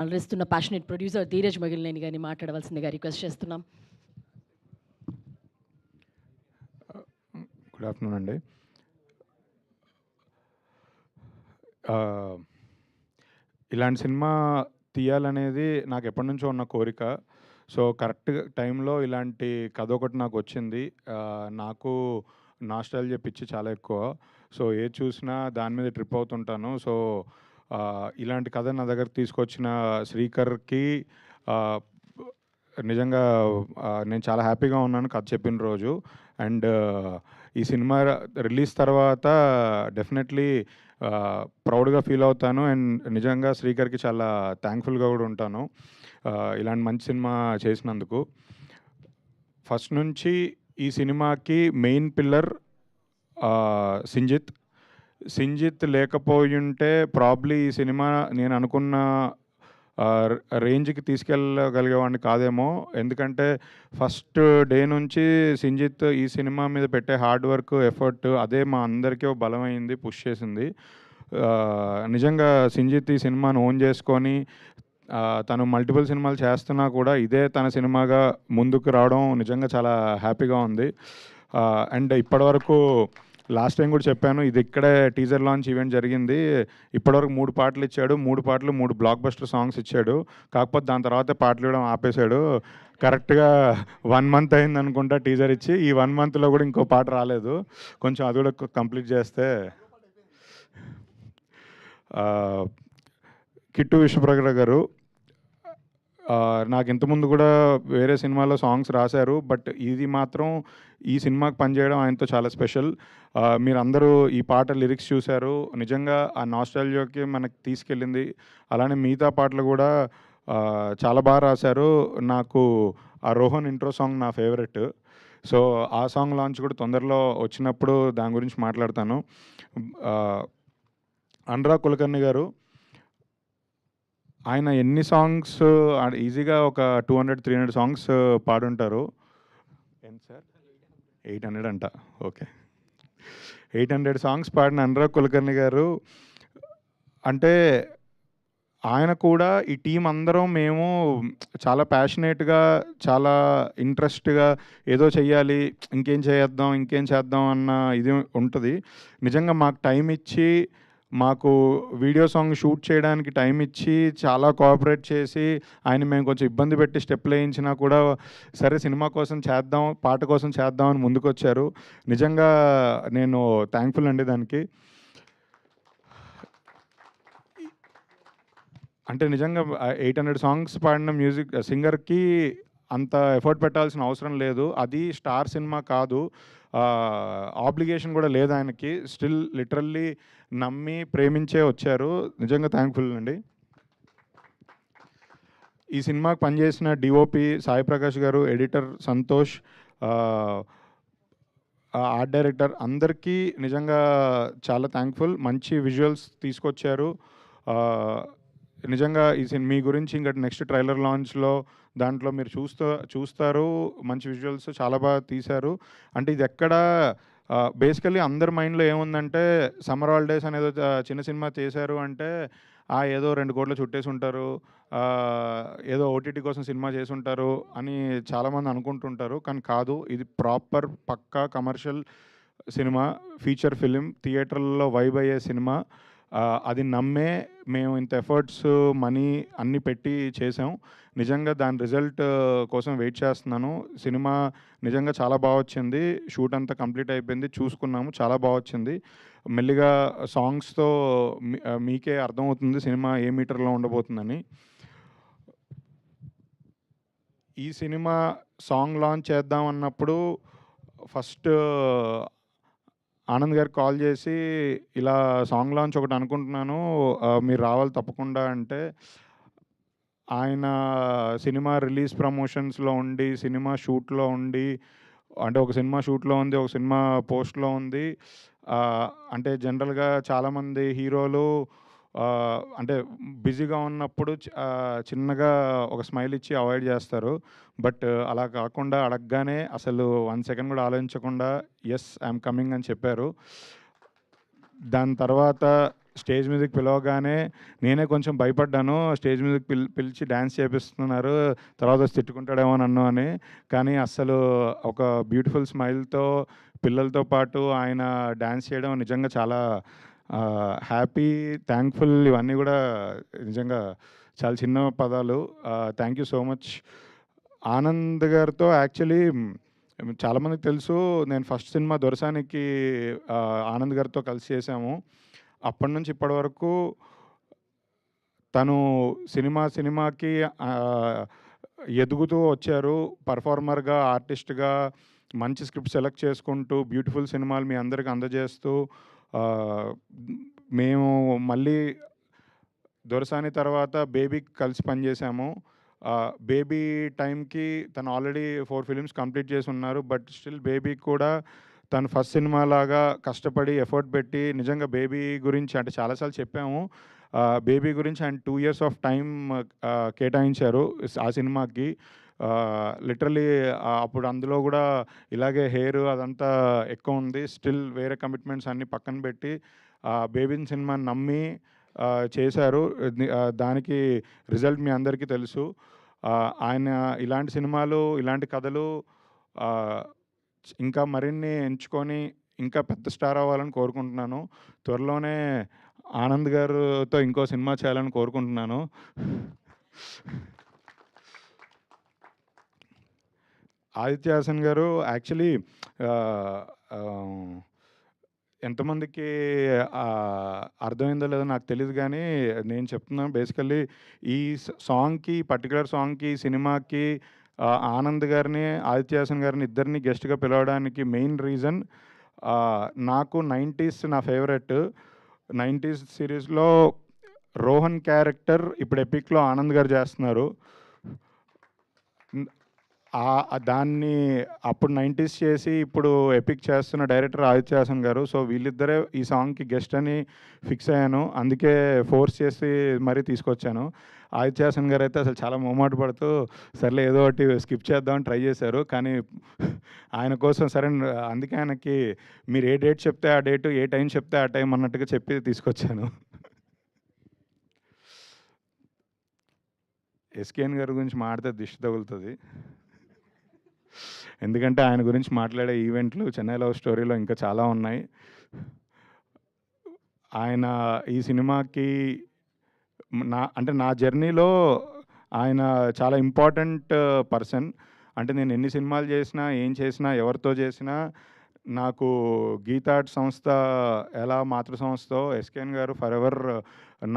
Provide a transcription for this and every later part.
అలరిస్తున్న passionate producer Dheeraj మగిలినేని గారిని మాట్లాడవలసిందిగా request చేస్తున్నాం. గుడ్ ఆఫ్టర్నూన్ అండి. ఇలాంటి సినిమా తీయాలనేది నాకు ఎప్పటి నుంచో ఉన్న కోరిక. సో కరెక్ట్ టైంలో ఇలాంటి కథ ఒకటి నాకు వచ్చింది. నాకు నాస్టాల్జియా పిచ్చి చాలా ఎక్కువ. సో ఏది చూసినా దాని మీద ట్రిప్ అవుతుంటాను. సో ఇలాంటి కథ నా దగ్గరకు తీసుకొచ్చిన శ్రీకర్కి నిజంగా నేను చాలా హ్యాపీగా ఉన్నాను కథ చెప్పిన రోజు. అండ్ ఈ సినిమా రిలీజ్ తర్వాత డెఫినెట్లీ ప్రౌడ్గా ఫీల్ అవుతాను. అండ్ నిజంగా శ్రీకర్కి చాలా థ్యాంక్ఫుల్గా కూడా ఉంటాను ఇలాంటి మంచి సినిమా చేసినందుకు. ఫస్ట్ నుంచి ఈ సినిమాకి మెయిన్ పిల్లర్ సింజిత్ లేకపోయుంటే ప్రాబ్లీ ఈ సినిమా నేను అనుకున్న రేంజ్కి తీసుకెళ్ళగలిగేవాడిని కాదేమో. ఎందుకంటే ఫస్ట్ డే నుంచి సింజిత్ ఈ సినిమా మీద పెట్టే హార్డ్ వర్క్, ఎఫర్ట్ అదే మా అందరికీ బలమైంది, పుష్ చేసింది. నిజంగా సింజిత్ ఈ సినిమాను ఓన్ చేసుకొని తను మల్టిపుల్ సినిమాలు చేస్తున్నా కూడా ఇదే తన సినిమాగా ముందుకు రావడం నిజంగా చాలా హ్యాపీగా ఉంది. అండ్ ఇప్పటివరకు లాస్ట్ టైం కూడా చెప్పాను, ఇది ఇక్కడే టీజర్ లాంచ్ ఈవెంట్ జరిగింది. ఇప్పటివరకు 3 పాటలు ఇచ్చాడు. 3 పాటలు 3 బ్లాక్ బస్టర్ సాంగ్స్ ఇచ్చాడు. కాకపోతే దాని తర్వాత పాటలు ఇవ్వడం ఆపేశాడు. కరెక్ట్గా 1 మంత్ అయింది అనుకుంటా టీజర్ ఇచ్చి. ఈ 1 మంత్లో కూడా ఇంకో పాట రాలేదు. కొంచెం అది కూడా కంప్లీట్ చేస్తే. కిట్టు విశ్వప్రగడ గారు నాకు ఇంతకుముందు కూడా వేరే సినిమాలో సాంగ్స్ రాశారు. బట్ ఇది మాత్రం ఈ సినిమాకి పనిచేయడం ఆయనతో చాలా స్పెషల్. మీరందరూ ఈ పాట లిరిక్స్ చూశారు. నిజంగా ఆ నాస్టాల్జియాకి మనకి తీసుకెళ్ళింది. అలానే మిగతా పాటలు కూడా చాలా బాగా రాశారు. నాకు ఆ రోహన్ ఇంట్రో సాంగ్ నా ఫేవరెట్. సో ఆ సాంగ్ లాంచ్ కూడా తొందరలో వచ్చినప్పుడు దాని గురించి మాట్లాడతాను. అనురాగ్ కులకర్ణి గారు ఆయన ఎన్ని సాంగ్స్ ఈజీగా ఒక 200-300 సాంగ్స్ పాడుంటారు. ఎంత సార్? 800 అంట. ఓకే, 800 సాంగ్స్ పాడిన అనురాగ్ కులకర్ణి గారు అంటే ఆయన కూడా ఈ టీం అందరం మేము చాలా ప్యాషనేట్గా, చాలా ఇంట్రెస్ట్గా ఏదో చెయ్యాలి, ఇంకేం చేద్దాం అన్న ఇది ఉంటుంది. నిజంగా మాకు టైం ఇచ్చి, మాకు వీడియో సాంగ్ షూట్ చేయడానికి టైం ఇచ్చి చాలా కోఆపరేట్ చేసి, ఆయన మేము కొంచెం ఇబ్బంది పెట్టి స్టెప్లు వేయించినా కూడా సరే సినిమా కోసం చేద్దాం, పాట కోసం చేద్దామని ముందుకు వచ్చారు. నిజంగా నేను థ్యాంక్ఫుల్ అండి దానికి. అంటే నిజంగా 800 సాంగ్స్ పాడిన మ్యూజిక్ సింగర్కి అంత ఎఫర్ట్ పెట్టాల్సిన అవసరం లేదు. అది స్టార్ సినిమా కాదు, ఆబ్లిగేషన్ కూడా లేదు ఆయనకి. స్టిల్ లిటరల్లీ నమ్మి ప్రేమించే వచ్చారు. నిజంగా థ్యాంక్ఫుల్ అండి. ఈ సినిమాకి పనిచేసిన డిఓపి సాయి ప్రకాష్ గారు, ఎడిటర్ సంతోష్, ఆర్ట్ డైరెక్టర్ అందరికీ నిజంగా చాలా థ్యాంక్ఫుల్. మంచి విజువల్స్ తీసుకొచ్చారు. నిజంగా ఈ మీ గురించి ఇంకా నెక్స్ట్ ట్రైలర్ లాంచ్లో దాంట్లో మీరు చూస్తారు. మంచి విజువల్స్ చాలా బాగా తీశారు. అంటే ఇది ఎక్కడ బేసికలీ అందరి మైండ్లో ఏముందంటే సమ్మర్ హాలిడేస్ అనేది చిన్న సినిమా చేశారు అంటే ఏదో 2 కోట్లు చుట్టేసి ఉంటారు, ఏదో ఓటీటీ కోసం సినిమా చేసి ఉంటారు అని చాలామంది అనుకుంటుంటారు. కానీ కాదు, ఇది ప్రాపర్ పక్కా కమర్షియల్ సినిమా, ఫీచర్ ఫిలిం, థియేటర్లలో వైబ్ అయ్యే సినిమా. అది నమ్మే మేము ఇంత ఎఫర్ట్స్, మనీ అన్నీ పెట్టి చేసాం. నిజంగా దాని రిజల్ట్ కోసం వెయిట్ చేస్తున్నాను. సినిమా నిజంగా చాలా బాగా వచ్చింది. షూట్ అంతా కంప్లీట్ అయిపోయింది, చూసుకున్నాము, చాలా బాగా వచ్చింది. మెల్లిగా సాంగ్స్తో మీకే అర్థమవుతుంది సినిమా ఏ మీటర్లో ఉండబోతుందని. ఈ సినిమా సాంగ్ లాంచ్ చేద్దాం అన్నప్పుడు ఫస్ట్ ఆనంద్ గారికి కాల్ చేసి ఇలా సాంగ్ లాంచ్ ఒకటి అనుకుంటున్నాను, మీరు రావాలి తప్పకుండా అంటే, ఆయన సినిమా రిలీజ్ ప్రమోషన్స్లో ఉండి, సినిమా షూట్లో ఉండి, అంటే ఒక సినిమా షూట్లో ఉంది, ఒక సినిమా పోస్ట్లో ఉంది. అంటే జనరల్గా చాలామంది హీరోలు అంటే బిజీగా ఉన్నప్పుడు చిన్నగా ఒక స్మైల్ ఇచ్చి అవాయిడ్ చేస్తారు. బట్ అలా కాకుండా అడగగానే అసలు 1 సెకండ్ కూడా ఆలోచించకుండా ఎస్ ఐఎమ్ కమింగ్ అని చెప్పారు. దాని తర్వాత స్టేజ్ మీదకి పిలవగానే నేనే కొంచెం భయపడ్డాను. స్టేజ్ మీదకి పిలిచి డ్యాన్స్ చేపిస్తున్నారు, తర్వాత వచ్చి తిట్టుకుంటాడేమో నన్ను అని. కానీ అస్సలు ఒక బ్యూటిఫుల్ స్మైల్‌తో పిల్లలతో పాటు ఆయన డ్యాన్స్ చేయడం నిజంగా చాలా హ్యాపీ, థ్యాంక్‌ఫుల్, ఇవన్నీ కూడా నిజంగా చాలా చిన్న పదాలు. Thank you so much. Anand గారితో యాక్చువల్లీ చాలామందికి తెలుసు, నేను ఫస్ట్ సినిమా దొరసానికి ఆనంద్ గారితో కలిసి చేశాము. అప్పటి నుంచి ఇప్పటి వరకు తను సినిమాకి ఎదుగుతూ వచ్చారు. పర్ఫార్మర్‌గా, ఆర్టిస్ట్‌గా మంచి స్క్రిప్ట్ సెలెక్ట్ చేసుకుంటూ బ్యూటిఫుల్ సినిమాలు మీ అందరికి అందజేస్తూ మేము మళ్ళీ దొరసాని తర్వాత బేబీకి కలిసి పనిచేసాము. బేబీ టైంకి తను ఆల్రెడీ 4 ఫిల్మ్స్ కంప్లీట్ చేసి ఉన్నారు. బట్ స్టిల్ బేబీకి కూడా తను ఫస్ట్ సినిమా లాగా కష్టపడి ఎఫర్ట్ పెట్టి నిజంగా బేబీ గురించి అంటే చాలాసార్లు చెప్పాము. బేబీ గురించి ఆయన 2 ఇయర్స్ ఆఫ్ టైం కేటాయించారు ఆ సినిమాకి. లిటరలీ అప్పుడు అందులో కూడా ఇలాగే హెయిర్ అదంతా ఎక్కువ ఉంది. స్టిల్ వేరే కమిట్మెంట్స్ అన్నీ పక్కన పెట్టి బేబీని సినిమాని నమ్మి చేశారు. దానికి రిజల్ట్ మీ అందరికీ తెలుసు. ఆయన ఇలాంటి సినిమాలు, ఇలాంటి కథలు ఇంకా మరిన్ని ఎంచుకొని ఇంకా పెద్ద స్టార్ అవ్వాలని కోరుకుంటున్నాను. త్వరలోనే ఆనంద్ గారితో ఇంకో సినిమా చేయాలని కోరుకుంటున్నాను. ఆదిత్య హాసన్ గారు యాక్చువల్లీ ఎంతమందికి అర్థమైందో లేదో నాకు తెలీదు కానీ నేను చెప్తున్నాను. బేసికల్లీ ఈ సాంగ్‌కి, పర్టిక్యులర్ సాంగ్‌కి, సినిమాకి ఆనంద్ గారిని, ఆదిత్య హాసన్ గారిని ఇద్దరిని గెస్ట్‌గా పిలవడానికి మెయిన్ రీజన్ నాకు 90s నా ఫేవరెట్. 90s సిరీస్‌లో రోహన్ క్యారెక్టర్ ఇప్పుడు ఎపిక్‌లో ఆనంద్ గారు చేస్తున్నారు. దాన్ని అప్పుడు 90s చేసి ఇప్పుడు ఎపిక్ చేస్తున్న డైరెక్టర్ ఆదిత్య హాసన్ గారు. సో వీళ్ళిద్దరే ఈ సాంగ్‌కి గెస్ట్ అని ఫిక్స్ అయ్యాను. అందుకే ఫోర్స్ చేసి మరీ తీసుకొచ్చాను. ఆదిత్య హాసన్ గారు అయితే అసలు చాలా మొహమాట పడుతూ సర్లే ఏదో ఒకటి స్కిప్ చేద్దామని ట్రై చేశారు. కానీ ఆయన కోసం సరే అందుకే ఆయనకి మీరు ఏ డేట్ చెప్తే ఆ డేటు, ఏ టైం చెప్తే ఆ టైం అన్నట్టుగా చెప్పి తీసుకొచ్చాను. ఎస్కేఎన్ గారి గురించి మాట్లాడితే దిష్టి తగులుతుంది. ఎందుకంటే ఆయన గురించి మాట్లాడే ఈవెంట్లు చెన్నై లవ్ స్టోరీలో ఇంకా చాలా ఉన్నాయి. ఆయన ఈ సినిమాకి నా జర్నీలో ఆయన చాలా ఇంపార్టెంట్ పర్సన్. అంటే నేను ఎన్ని సినిమాలు చేసినా, ఏం చేసినా, ఎవరితో చేసినా నాకు గీతా ఆర్ట్ సంస్థ ఎలా మాతృ సంస్థో ఎస్కేఎన్ గారు ఫర్ ఎవర్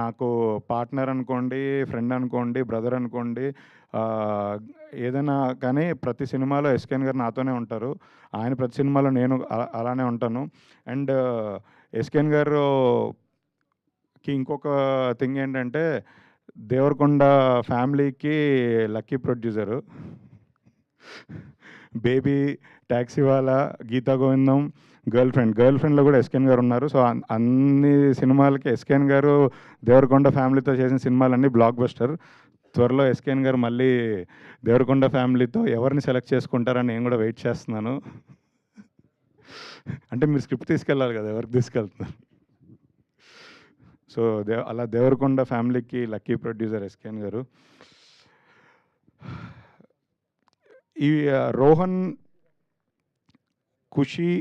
నాకు పార్ట్నర్ అనుకోండి, ఫ్రెండ్ అనుకోండి, బ్రదర్ అనుకోండి, ఏదైనా కానీ ప్రతి సినిమాలో ఎస్కేఎన్ గారు నాతోనే ఉంటారు. ఆయన ప్రతి సినిమాలో నేను అలానే ఉంటాను. అండ్ ఎస్కేఎన్ గారుకి ఇంకొక థింగ్ ఏంటంటే దేవరకొండ ఫ్యామిలీకి lucky producer. Baby, Taxiwaala, Geetha Govindam, girl ఫ్రెండ్లో కూడా ఎస్కేఎన్ గారు ఉన్నారు. సో అన్ని సినిమాలకి ఎస్కేఎన్ గారు దేవరకొండ ఫ్యామిలీతో చేసిన సినిమాలన్నీ బ్లాక్ బస్టర్. త్వరలో ఎస్కేఎన్ గారు మళ్ళీ దేవరకొండ ఫ్యామిలీతో ఎవరిని సెలెక్ట్ చేసుకుంటారని నేను కూడా వెయిట్ చేస్తున్నాను. అంటే మీరు స్క్రిప్ట్ తీసుకెళ్ళాలి కదా, ఎవరికి తీసుకెళ్తున్నారు? సో అలా దేవరకొండ ఫ్యామిలీకి లక్కీ ప్రొడ్యూసర్ ఎస్కేఎన్ గారు. ఈ రోహన్, ఖుషి,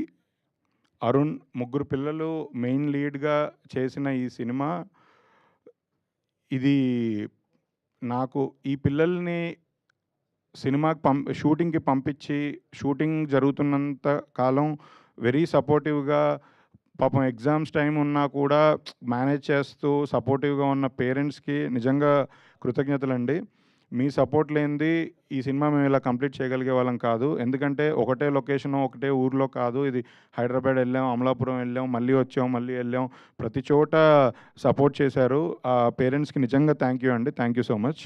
అరుణ్ ముగ్గురు పిల్లలు మెయిన్ లీడ్గా చేసిన ఈ సినిమా, ఇది నాకు ఈ పిల్లల్ని సినిమాకి షూటింగ్కి పంపించి షూటింగ్ జరుగుతున్నంత కాలం వెరీ సపోర్టివ్గా, పాపం ఎగ్జామ్స్ టైం ఉన్నా కూడా మేనేజ్ చేస్తూ సపోర్టివ్గా ఉన్న పేరెంట్స్కి నిజంగా కృతజ్ఞతలండి. మీ సపోర్ట్ లేనిది ఈ సినిమా మేము ఇలా కంప్లీట్ చేయగలిగే వాళ్ళం కాదు. ఎందుకంటే ఒకటే లొకేషను, ఒకటే ఊర్లో కాదు. ఇది హైదరాబాద్ వెళ్ళాం, అమలాపురం వెళ్ళాం, మళ్ళీ వచ్చాం, మళ్ళీ వెళ్ళాం. ప్రతి చోట సపోర్ట్ చేశారు. పేరెంట్స్కి నిజంగా థ్యాంక్ యూ అండి. Thank you so much.